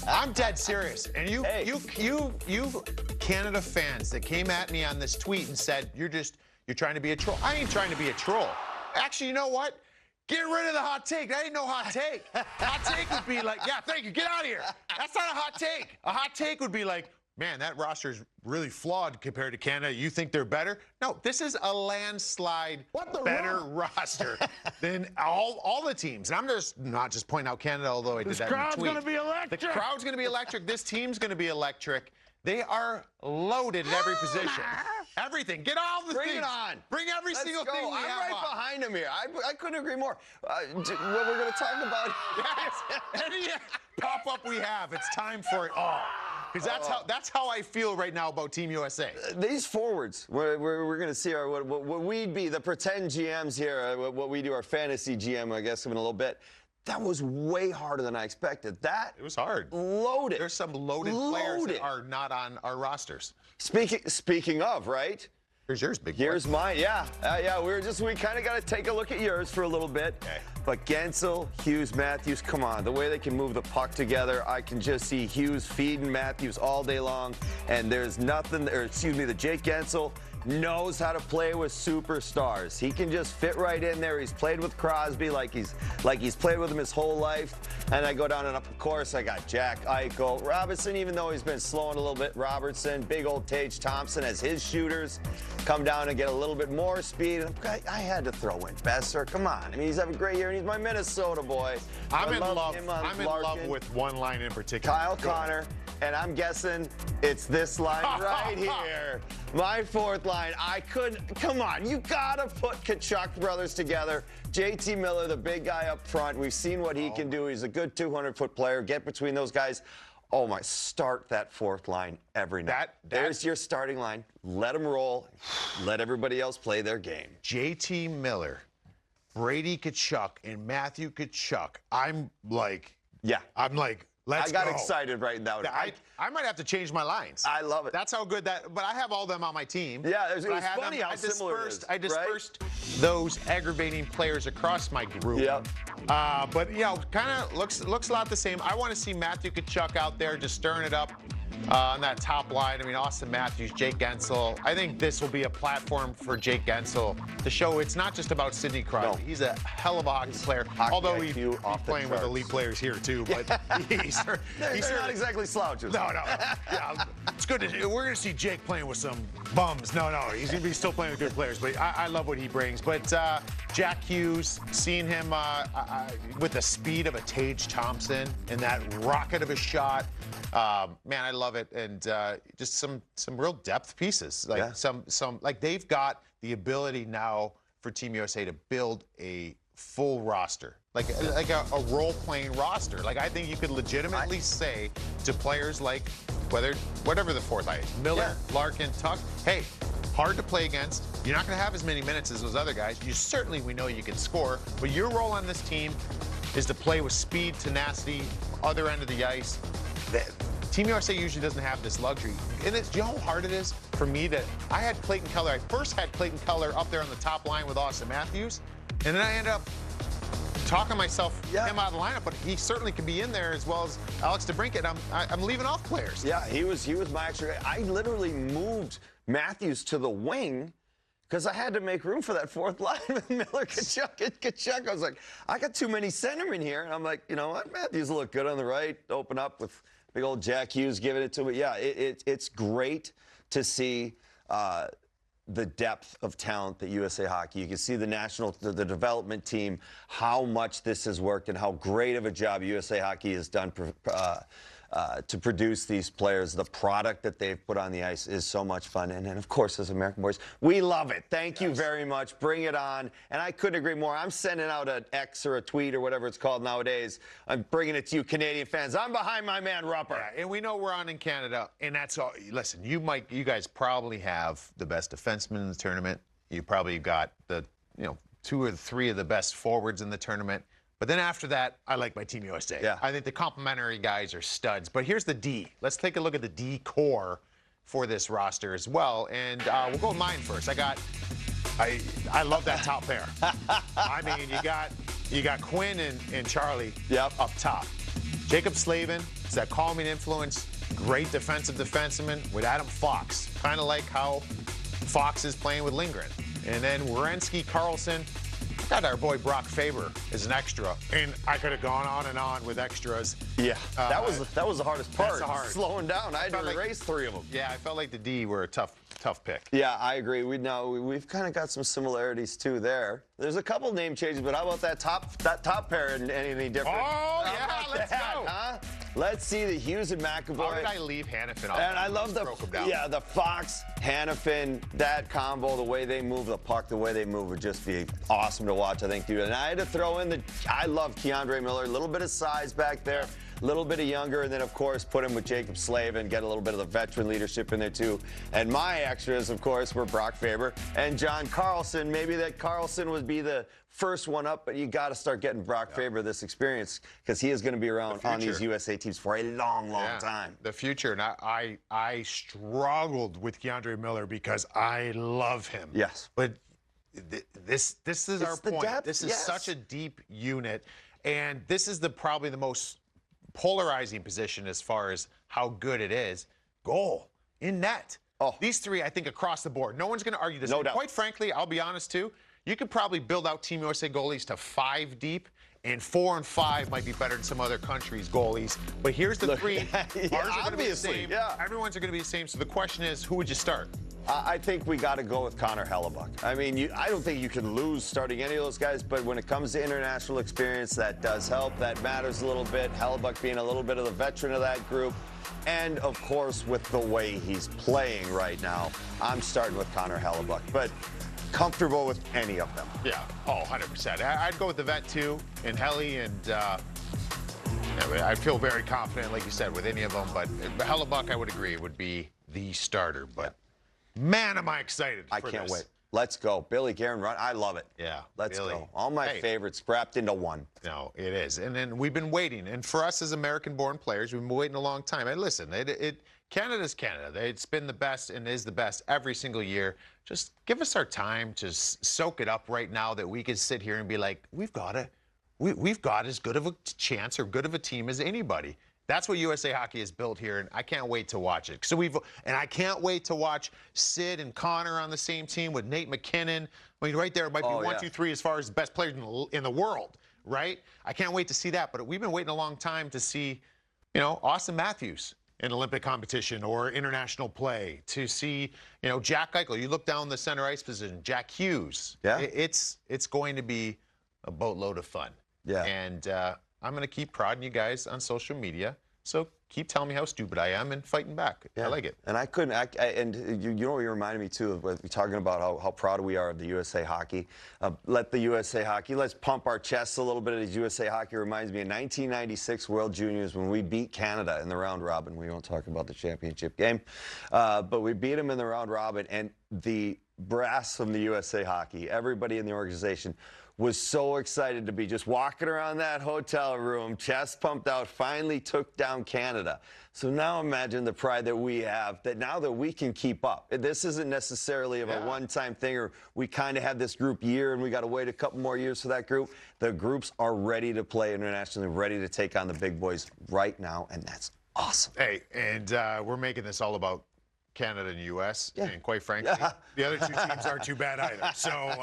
I'm dead serious. And you Canada fans that came at me on this tweet and said, you're trying to be a troll. I ain't trying to be a troll. Actually, you know what? Get rid of the hot take. That ain't no hot take. Hot take would be like, yeah, thank you, get out of here. That's not a hot take. A hot take would be like, man, that roster is really flawed compared to Canada. You think they're better? No, this is a landslide better roster than all the teams. And I'm just not just pointing out Canada, although I did that in the tweet. This crowd's going to be electric. The crowd's going to be electric. This team's going to be electric. They are loaded at every position. Everything. Get all the things. Bring it on. Bring every single thing we have I'm right behind him here. I couldn't agree more. What we're going to talk about. Yes. Any pop-up we have, it's time for it all. Because that's how I feel right now about Team USA. These forwards, we're going to see what we'd be, the pretend GMs here, what we do, our fantasy GM, I guess, in a little bit. That was way harder than I expected. It was hard. Loaded. There's some loaded players that are not on our rosters. Speaking of, right? Here's yours, big boy. Here's mine. Yeah. We kind of got to take a look at yours for a little bit. Okay. But Guentzel, Hughes, Matthews, come on. The way they can move the puck together, I can just see Hughes feeding Matthews all day long. And there's nothing, the Jake Guentzel knows how to play with superstars. He can just fit right in there. He's played with Crosby like he's played with him his whole life. And I go down and up, of course, I got Jack Eichel, Robinson, even though he's been slowing a little bit. Robertson, big old Tage Thompson as his shooters come down and get a little bit more speed. And I had to throw in Besser. Come on. I mean, he's having a great year, and he's my Minnesota boy. I'm in love with one line in particular. Kyle Connor. And I'm guessing it's this line right here. My fourth line. Come on, you gotta put Tkachuk brothers together. JT Miller, the big guy up front. We've seen what he can do. He's a good 200-foot player. Get between those guys. Oh my, start that fourth line every night. There's your starting line. Let them roll. Let everybody else play their game. JT Miller, Brady Tkachuk, and Matthew Tkachuk. Let's go. I got excited right now. I might have to change my lines. I love it. That's how good but I have all them on my team. Yeah, it was funny how similar it is. I dispersed those aggravating players across my group. Yep. But, kind of looks a lot the same. I want to see Matthew Tkachuk out there just stirring it up on that top line. I mean, Austin Matthews, Jake Guentzel. I think this will be a platform for Jake Guentzel to show it's not just about Sidney Crosby. No. He's a hell of a hockey player, although he's playing with elite players here too. But they're not exactly slouches. No. Yeah, it's good. We're going to see Jake playing with some bums. No, he's going to be still playing with good players. But I love what he brings. But Jack Hughes, seeing him with the speed of a Tage Thompson and that rocket of a shot, man, I love it. And just some real depth pieces. Like they've got the ability now for Team USA to build a full roster, like a role-playing roster. Like I think you could legitimately say to players like whatever the fourth line is, Miller, Larkin, Tuck, hey, hard to play against. You're not going to have as many minutes as those other guys. We know you can score, but your role on this team is to play with speed, tenacity, other end of the ice. Team USA usually doesn't have this luxury. And do you know how hard it is for me I had Clayton Keller. I first had Clayton Keller up there on the top line with Austin Matthews, and then I ended up talking myself him out of the lineup, but he certainly could be in there as well as Alex DeBrincat. I'm leaving off players. Yeah, he was my extra guy. I literally moved Matthews to the wing because I had to make room for that fourth line with Miller, Tkachuk. I was like, I got too many centermen here. And I'm like, you know what? Matthews will look good on the right. Open up with big old Jack Hughes giving it to me. Yeah, it's great to see the depth of talent that USA Hockey. You can see the development team, how much this has worked and how great of a job USA Hockey has done to produce these players. The product that they've put on the ice is so much fun. And of course, as American boys, we love it. Thank you very much. Bring it on. And I couldn't agree more. I'm sending out an X or a tweet or whatever it's called nowadays. I'm bringing it to you Canadian fans. I'm behind my man, Rupper. Yeah, and we know we're on in Canada. And that's all. Listen, you guys probably have the best defensemen in the tournament. You probably got the, 2 or 3 of the best forwards in the tournament. But then after that, I like my Team USA. Yeah. I think the complementary guys are studs. But here's the D. Let's take a look at the D core for this roster as well. And we'll go with mine first. I love that top pair. I mean, you got Quinn and Charlie up top. Jacob Slavin is that calming influence, great defensive defenseman with Adam Fox, kind of like how Fox is playing with Lindgren. And then Werenski, Carlson, got our boy Brock Faber as an extra. And I could have gone on and on with extras. Yeah, that was the hardest part. That's hard. Slowing down. I had to erase 3 of them. Yeah, I felt like the D were a tough pick. Yeah, I agree. We've kind of got some similarities too there. There's a couple name changes, but how about that top pair and anything different? Oh, yeah, let's go. Huh? Let's see the Hughes and McAvoy. How did I leave Hanifin off? And I love the Fox, Hanifin, that combo, the way they move the puck, the way they move would just be awesome to watch, I think, dude. And I had to throw in I love Keandre Miller, a little bit of size back there, a little bit of younger, and then, of course, put him with Jacob Slavin, get a little bit of the veteran leadership in there, too. And my extras, of course, were Brock Faber and John Carlson. Maybe that Carlson would be the first one up, but you got to start getting Brock Faber this experience because he is going to be around on these USA teams for a long time. The future. And I struggled with Keandre Miller because I love him. Yes. But this is our point. Depth, this is such a deep unit, and this is probably the most polarizing position as far as how good it is. Goal in net. Oh. These 3, I think, across the board. No one's going to argue this. No doubt. Quite frankly, I'll be honest too. You could probably build out Team USA goalies to 5 deep, and 4 and 5 might be better than some other countries' goalies. But here's the 3. Ours are going to be the same. Yeah. Everyone's are going to be the same. So the question is, who would you start? I think we got to go with Connor Hellebuck. I mean, I don't think you can lose starting any of those guys, but when it comes to international experience, that does help. That matters a little bit. Hellebuck being a little bit of the veteran of that group. And, of course, with the way he's playing right now, I'm starting with Connor Hellebuck. But comfortable with any of them. Yeah, 100%. I'd go with the vet, too, and Helly, and I feel very confident, like you said, with any of them. But Hellebuck, I would agree, would be the starter. But, man, am I excited for I can't this. wait. Let's go. Billy Guerin, run. I love it. Yeah. Let's Billy. go. All my favorites wrapped into one. No, it is. And then we've been waiting. And for us as American-born players, we've been waiting a long time. And listen, Canada's Canada. It's been the best and is the best every single year. Just give us our time to soak it up right now that we can sit here and be like, we've got it. We've got as good of a chance or good of a team as anybody. That's what USA Hockey has built here, and I can't wait to watch it. And I can't wait to watch Sid and Connor on the same team with Nate McKinnon. I mean, right there it might be 1, 2, 3 as far as the best players in the world, right? I can't wait to see that. But we've been waiting a long time to see, Austin Matthews in Olympic competition or international play, to see, Jack Eichel. You look down the center ice position, Jack Hughes. Yeah. It's going to be a boatload of fun. Yeah. And I'm going to keep prodding you guys on social media. So keep telling me how stupid I am and fighting back. Yeah. I like it. And I couldn't, and you know what you reminded me too of, talking about how proud we are of the USA Hockey. Let's pump our chests a little bit of the USA Hockey. Reminds me of 1996 World Juniors when we beat Canada in the round robin. We won't talk about the championship game, but we beat them in the round robin, and the brass from the USA Hockey, everybody in the organization, was so excited to be just walking around that hotel room, chest pumped out, finally took down Canada. So now imagine the pride that we have, that now that we can keep up. This isn't necessarily of a one-time thing, or we kind of have this group year and we got to wait a couple more years for that group. The groups are ready to play internationally, ready to take on the big boys right now, and that's awesome. Hey, and we're making this all about Canada and U.S., and quite frankly, the other 2 teams aren't too bad either. So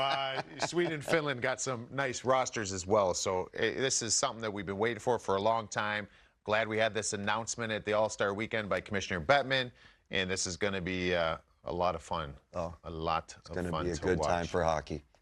Sweden and Finland got some nice rosters as well. So this is something that we've been waiting for a long time. Glad we had this announcement at the All-Star Weekend by Commissioner Bettman, and this is going to be a lot of fun. Oh, a lot of fun to watch. It's going to be a good time for hockey.